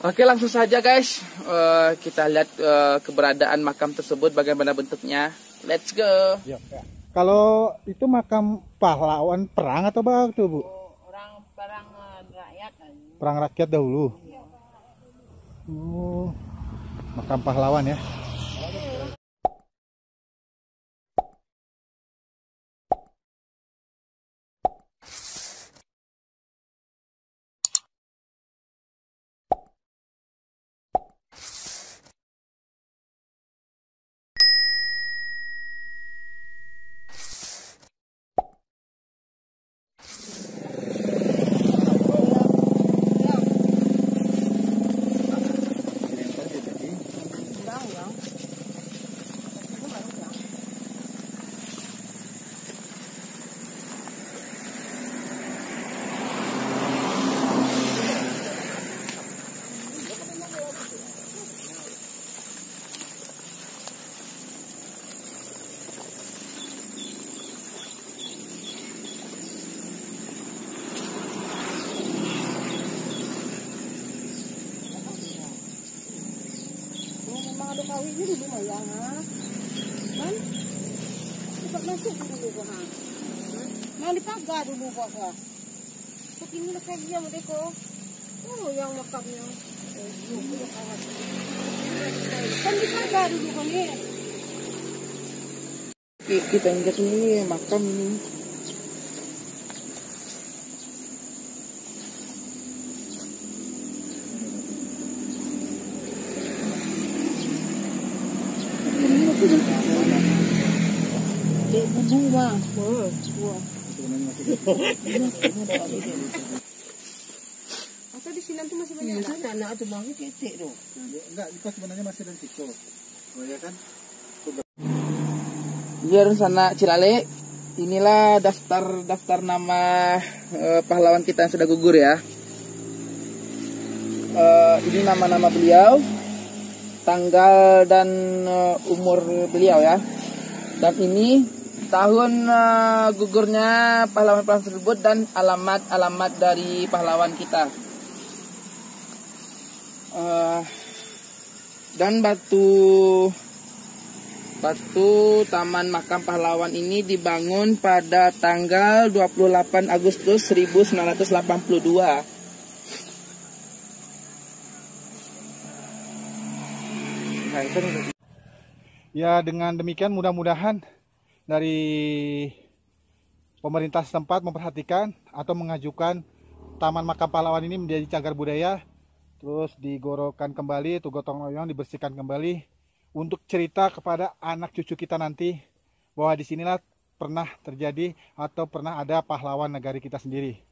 Oke, langsung saja guys, kita lihat keberadaan makam tersebut, bagaimana bentuknya. Let's go. Ya. Kalau itu makam pahlawan perang atau apa tuh, Bu? Orang perang rakyat. Perang rakyat dahulu. Oh, makam pahlawan ya. Ada kawinnya dulu mah ya, kan? Cepat masuk dulu kok, ha. Mau dipagar dulu kok, ha. Begini lah kayak dia mereka. Oh, yang makamnya. Kan dipagar dulu kan ya. Kita injak ini makam ini. Bubu mah. Atau di sini tuh masih banyak anak tuh bang, titik tuh. Enggak, itu sebenarnya masih ada situ. Oh ya kan? Biar sana Cilale, inilah daftar nama pahlawan kita yang sudah gugur ya. Ini nama-nama beliau, tanggal dan umur beliau ya. Dan ini tahun gugurnya pahlawan-pahlawan tersebut dan alamat dari pahlawan kita. Dan batu taman makam pahlawan ini dibangun pada tanggal 28 Agustus 1982. Nah, itu nih. Ya, dengan demikian mudah-mudahan dari pemerintah setempat memperhatikan atau mengajukan Taman Makam Pahlawan ini menjadi cagar budaya, terus digorokan kembali, tuh gotong royong dibersihkan kembali untuk cerita kepada anak cucu kita nanti bahwa disinilah pernah terjadi atau pernah ada pahlawan negari kita sendiri.